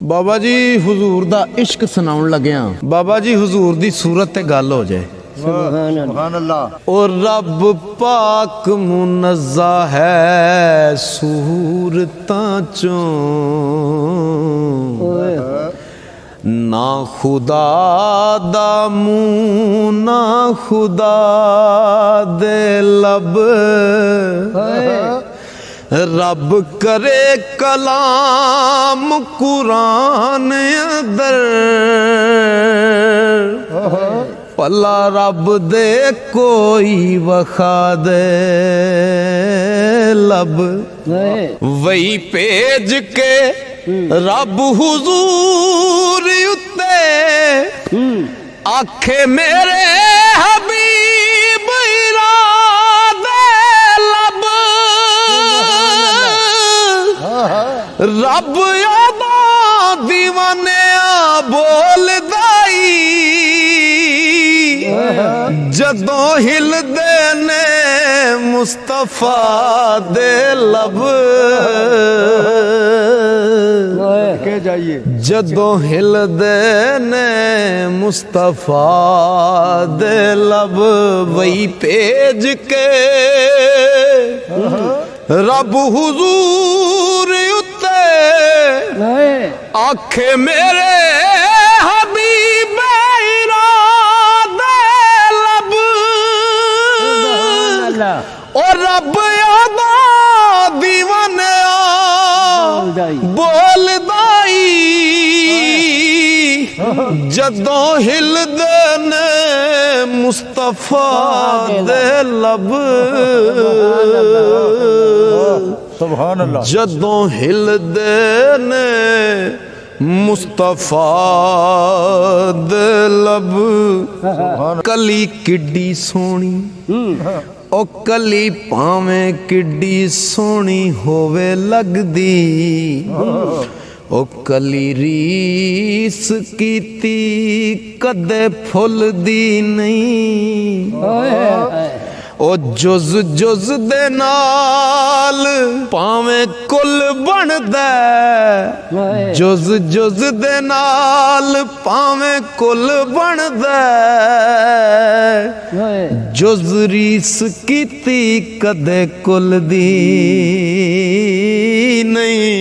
बाबा जी हुजूर दा इश्क सुनाउन लग्या। बाबा जी हुजूर दी सूरत ते गल हो जाए। सुभान अल्लाह। और रब पाक मुनज़्ज़ा है सूरतां चों, ना खुदा दा मुंह ना खुदा दे लब। रब करे कलाम कुरान अंदर, भला रब दे कोई वखा दे लब। वही भेज के रब हुजूर उत्ते आखे मेरे हबीब इरादे लब। रब यादा दीवाने बोलदाई, जदों हिलदे ने मुस्तफा दे लब। के जाइए जदों हिलदे ने मुस्तफा दे लब। वही भेज के रब हुजूर उत्ते आखे मेरे हबीब इरादे लब। और रब यादा दीवाने बोलदाई, जदों हिलदे ने मुस्तफा दे लब। सुभान अल्लाह। जदों हिलदे ने मुस्तफा दे लब। कली किड्डी सोहनी ओ कली भावें किड्डी सोहनी होवे लगदी, ओ कली रीस कीती कदे फुलदी नहीं। ओ जुज जुज दे नाल भावें कुल बनदा, जुज जुज दे नाल भावें कुल बनदा। जुज रीस कीती कदे कुल दी नहीं।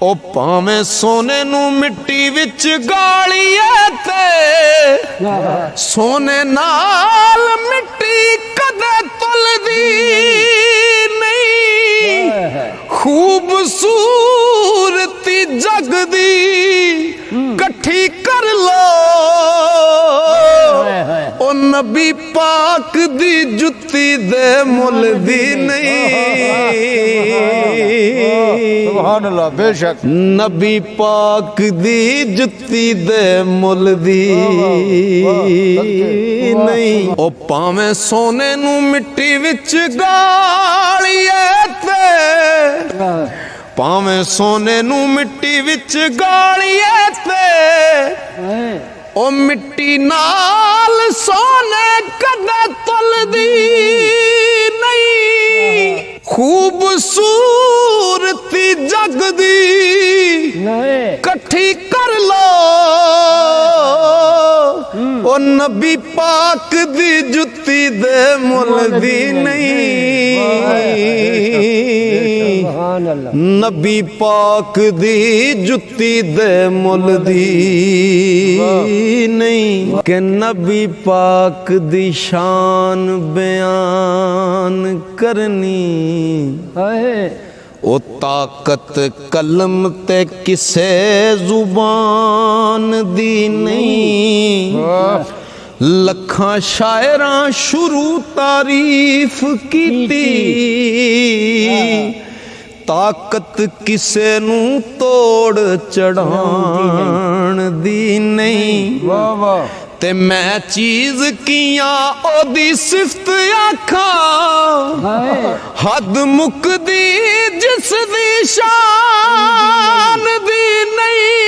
ओ भावें सोने नू मिट्टी विच गालिए ते सोने नाल मिट्टी कदे तुलदी नहीं। खूबसूरती जगदी कट्ठी कर लो, ओ नबी पाक दी जुत्ती दे मुल दी नहीं। सुभान अल्लाह। बेशक नबी पाक दी जुत्ती दे मुल दी नहीं। ओ भावें सोने नू मिट्टी विच गालिए ते, भावें सोने नू मिट्टी विच गालिए ते, ओ मिट्टी नाल सोने कदे तुलदी नहीं। खूबसूरती जगदी कट्ठी कर लो, ओ नबी पाक दी जुत्ती दे मुल दी नहीं। नबी पाक दी जुत्ती दे मुल दी नहीं। कि नबी पाक दी शान बयान करनी, ओ ताकत कलम ते किसे जुबान दी नहीं। लखां शायरां शुरू तारीफ कीती, ताकत किसे नू तोड़ चढ़ान दी नहीं। वाह वाह। ते मैं चीज कियां ओदी सिफत आखां, हद मुकदी जिस दी शान दी नहीं।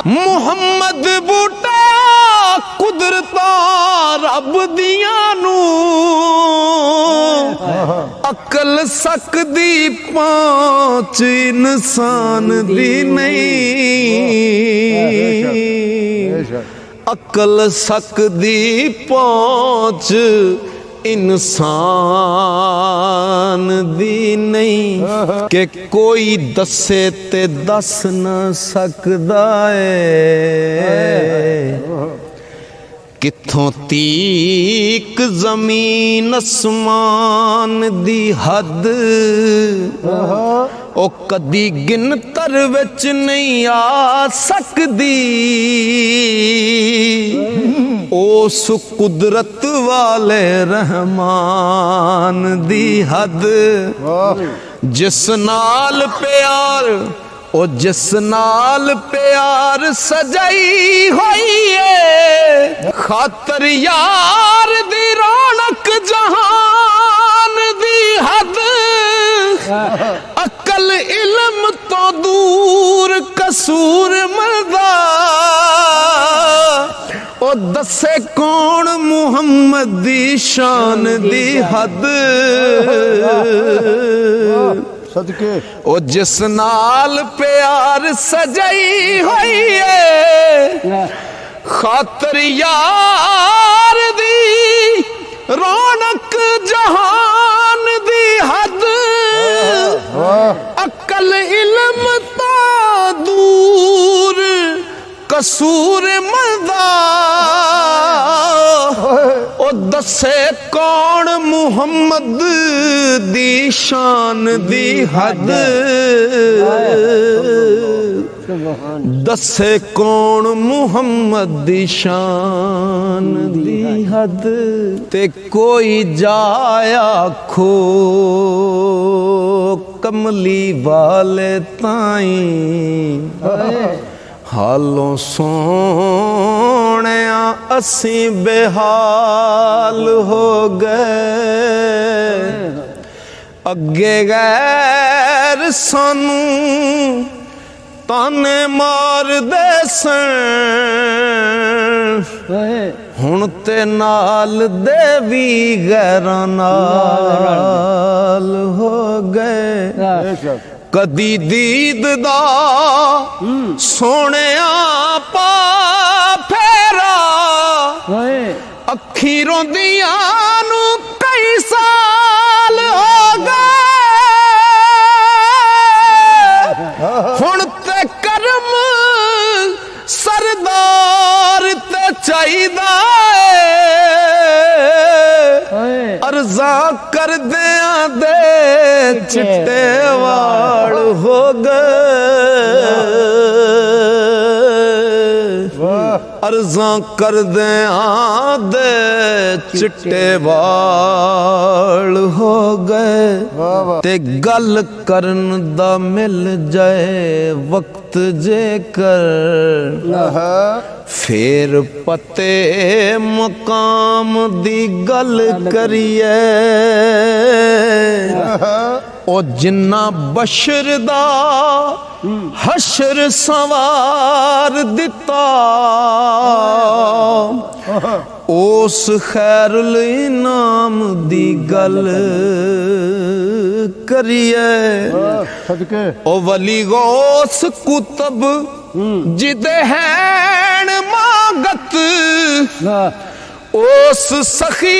मुहम्मद बूटा कुदरतां रब दियां नू ਅਕਲ ਸਕਦੀ ਪਹੁੰਚ ਇਨਸਾਨ ਦੀ ਨਹੀਂ ਅਕਲ ਸਕਦੀ ਪਹੁੰਚ ਇਨਸਾਨ ਦੀ ਨਹੀਂ ਕਿ ਕੋਈ ਦੱਸੇ ਤੇ ਦੱਸ ਨਾ ਸਕਦਾ ਏ ਕਿੱਥੋਂ ਤੀਕ ਜ਼ਮੀਨ ਅਸਮਾਨ ਦੀ ਹੱਦ ਉਹ ਕਦੀ ਗਿਣਤਰ ਵਿੱਚ ਨਹੀਂ ਆ ਸਕਦੀ ਉਸ ਕੁਦਰਤ ਵਾਲੇ ਰਹਿਮਾਨ ਦੀ ਹੱਦ ਜਿਸ ਨਾਲ ਪਿਆਰ ਉਹ ਜਿਸ ਨਾਲ ਪਿਆਰ ਸਜਾਈ ਹੋਈ ਏ ਖਾਤਰ ਯਾਰ ਦੀ ਰੌਣਕ ਜਹਾਨ ਦੀ ਹੱਦ ਅਕਲ ਇਲਮ ਤੋਂ ਦੂਰ ਕਸੂਰ ਮਰਦਾ ਉਹ ਦੱਸੇ ਕੌਣ ਮੁਹੰਮਦ ਦੀ ਸ਼ਾਨ ਦੀ ਹੱਦ ਸਦਕੇ ਉਹ ਜਿਸ ਨਾਲ ਪਿਆਰ ਸਜਾਈ ਹੋਈ ਏ ਖਾਤਰ ਯਾਰ ਦੀ ਰੌਣਕ ਜਹਾਨ ਦੀ ਹੱਦ ਅਕਲ ਇਲਮ ਤੋਂ ਦੂਰ ਕਸੂਰ ਮਰਦਾ ਉਹ ਦੱਸੇ ਕੌਣ ਮੁਹੰਮਦ ਦੀ ਸ਼ਾਨ ਦੀ ਹੱਦ ਦੱਸੇ ਕੌਣ ਮੁਹੰਮਦ ਦੀ ਸ਼ਾਨ ਦੀ ਹੱਦ ਤੇ ਕੋਈ ਜਾਇਆ ਖੋ ਕਮਲੀ ਵਾਲੇ ਤਾਈਂ ਹਾਲੋਂ ਸੋਹਣਿਆ ਅਸੀਂ ਬੇਹਾਲ ਹੋ ਗਏ ਅੱਗੇ ਗੈਰ ਸਾਨੂੰ ਤਾਨੇ ਮਾਰਦੇ ਸਨ ਹੁਣ ਤੇ ਨਾਲ ਦੇ ਵੀ ਗੈਰਾਂ ਨਾਲ ਹੋ ਗਏ ਕਦੀ ਦੀਦ ਦਾ ਸੋਹਣਿਆ ਪਾ ਫੇਰਾ ਅੱਖੀ ਰੋਂਦੀਆਂ ਨੂੰ ਕਈ ਸਾਲ ਹੋ ਗਏ ਹੁਣ ਤੇ ਕਰਮ ਸਰਦਾਰ ਤੇ ਚਾਹੀਦਾ ਅਰਜ਼ਾਂ ਕਰਦਿਆਂ ਦੇ ਚਿੱਟੇ ਵਾਲ ਹੋ ਗਏ ਅਰਜ਼ਾਂ ਕਰਦਿਆਂ ਦੇ ਚਿੱਟੇ ਵਾਲ ਹੋ ਗਏ ਤੇ ਗੱਲ ਕਰਨ ਦਾ ਮਿਲ ਜਾਏ ਵਕਤ ਜੇਕਰ ਫੇਰ ਪਤੇ ਮਕਾਮ ਦੀ ਗੱਲ ਕਰੀਏ ਉਹ ਜਿੰਨਾ ਬਸ਼ਰ ਦਾ ਹਸ਼ਰ ਸਵਾਰ ਦਿੱਤਾ ਉਸ ਖੈਰੁਲ ਇਨਾਮ ਦੀ ਗੱਲ ਕਰੀਏ ਸਦਕੇ ਉਹ ਵਲੀ ਗੌਸ ਕੁਤਬ ਜਿਦੇ ਹੈਣ ਮਾਗਤ ਉਸ ਸਖੀ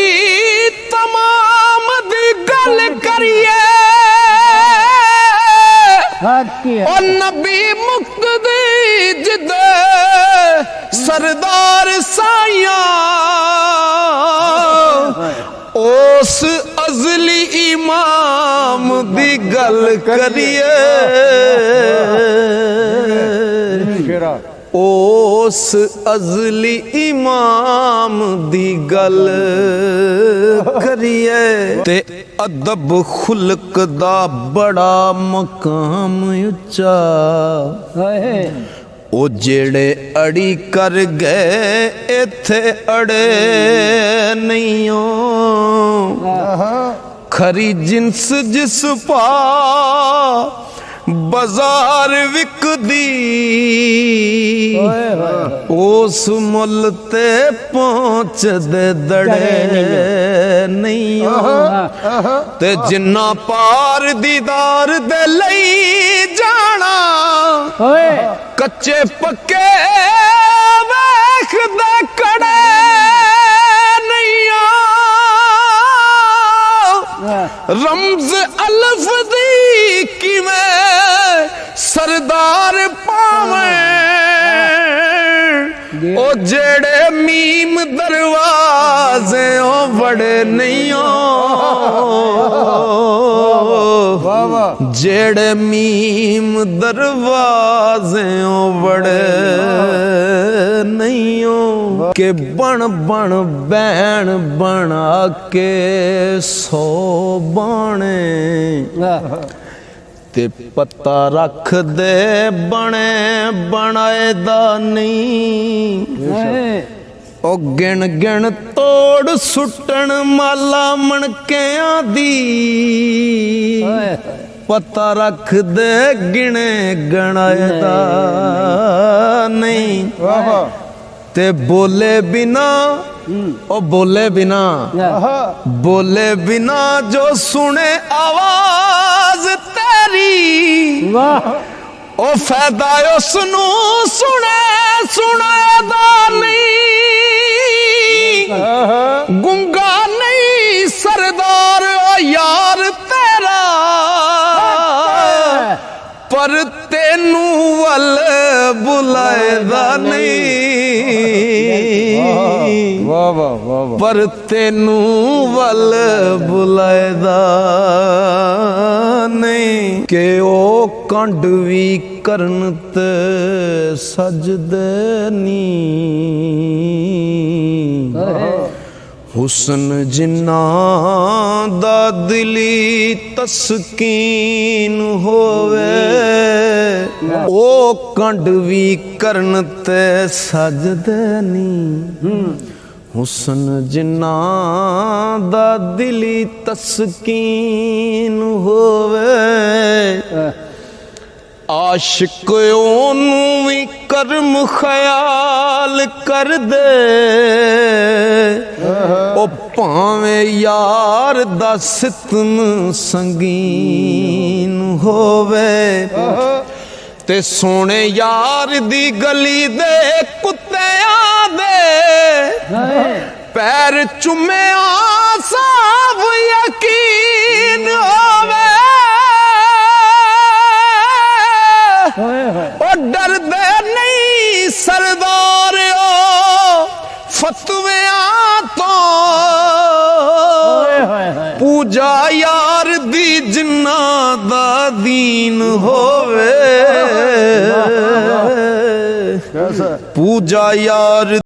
ਤਮਾਮ ਦੀ ਗੱਲ ਕਰੀਏ ਉਹ ਨਬੀ ਮੁਕਤਦੀ ਜਿਦੇ ਸਰਦਾਰ ਸਾਈਆਂ ਉਸ ਅਜ਼ਲੀ ਇਮਾਮ ਦੀ ਗੱਲ ਕਰੀਏ ਉਸ ਅਜ਼ਲੀ ਇਮਾਮ ਦੀ ਗੱਲ ਕਰੀਏ ਤੇ ਅਦਬ ਖੁਲਕ ਦਾ ਬੜਾ ਮਕਾਮ ਉੱਚਾ ਉਹ ਜਿਹੜੇ ਅੜੀ ਕਰ ਗਏ ਇੱਥੇ ਅੜੇ ਨਹੀਂਓ ਖਰੀ ਜਿੰਸ ਜਿਸ ਪਾ ਬਾਜ਼ਾਰ ਵਿਕਦੀ ਉਸ ਮੁੱਲ ਤੇ ਪਹੁੰਚਦੇ ਦੜੇ ਨਹੀਂ ਤੇ ਜਿੰਨਾ ਪਾਰ ਦੀਦਾਰ ਦੇ ਲਈ ਜਾਣਾ ਕੱਚੇ ਪੱਕੇ ਵੇਖਦੇ ਕੜੇ ਨਹੀਂ ਰਮਜ਼ ਅਲਫ ਦੀ ਕਿਵੇਂ ਸਰਦਾਰ ਪਾਵੇਂ ਉਹ ਜਿਹੜੇ ਮੀਮ ਦਰਵਾਜ਼ੇ ਉਹ ਵੜੇ ਨਹੀਂ ਵਾਹ ਵਾਹ ਜਿਹੜੇ ਮੀਮ ਦਰਵਾਜ਼ੇ ਉਹ ਵੜੇ ਨਹੀਂ ਕਿ ਬਣ ਬਣ ਬੈਣ ਬਣਾ ਕੇ ਸੋ ਬਾਣੇ ਤੇ ਪਤਾ ਰੱਖਦੇ ਬਣੇ ਬਣਾਏ ਦਾ ਨਹੀਂ ਉਹ ਗਿਣ ਗਿਣ ਤੋੜ ਸੁੱਟਣ ਮਾਲਾ ਮਣਕਿਆਂ ਦੀ ਪਤਾ ਰੱਖਦੇ ਗਿਣੇ ਗਣਾਏ ਦਾ ਨਹੀਂ ਤੇ ਬੋਲੇ ਬਿਨਾ ਉਹ ਬੋਲੇ ਬਿਨਾ ਜੋ ਸੁਣੇ ਆਵਾਜ਼ ਤੇਰੀ ਉਹ ਫਾਇਦਾ ਉਸ ਨੂੰ ਸੁਣੇ ਦਾ ਨਹੀਂ ਗੁੰਗਾ ਨਹੀਂ ਸਰਦਾਰ ਓ ਯਾਰ ਤੇਰਾ ਪਰ ਤੈਨੂੰ ਵੱਲ ਬੁਲਾਏਦਾ ਨਹੀਂ ਵਾਹ ਵਾਹ ਵਾਹ ਪਰ ਤੈਨੂੰ ਵੱਲ ਬੁਲਾਏਦਾ ਨਹੀਂ ਕਿ ਉਹ ਕੰਡ ਵੀ ਕਰਨ ਤੇ ਸਜਦੇ ਨੀ ਹੁਸਨ ਜਿਨ੍ਹਾਂ ਦਾ ਦਿਲੀ ਤਸਕੀਨ ਹੋਵੇ ਉਹ ਕੰਡ ਵੀ ਕਰਨ ਤੇ ਸਜਦੇ ਨੀ ਹੁਸਨ ਜਿਨ੍ਹਾਂ ਦਾ ਦਿਲੀ ਤਸਕੀਨ ਹੋਵੇ ਆਸ਼ਿਕ ਉਹਨੂੰ ਵੀ ਕਰਮ ਖਿਆਲ ਕਰਦੇ ਉਹ ਭਾਵੇਂ ਯਾਰ ਦਾ ਸਿਤਮ ਸੰਗੀਨ ਹੋਵੇ ਤੇ ਸੋਹਣੇ ਯਾਰ ਦੀ ਗਲੀ ਦੇ ਕੁੱਤਿਆਂ ਦੇ ਪੈਰ ਚੁੰਮਿਆ ਸਾਫ ਯਕੀਨ ਹੋਵੇ ਉਹ ਡਰਦੇ ਨਹੀਂ ਸਰਦਾਰਿਓ ਫਤਵਿਆਂ ਤੋਂ ਪੂਜਾ ਯਾਰ ਦੀ ਜਿੰਨਾ ਦਾ ਦੀਨ ਹੋਵੇ ਪੂਜਾ ਯਾਰ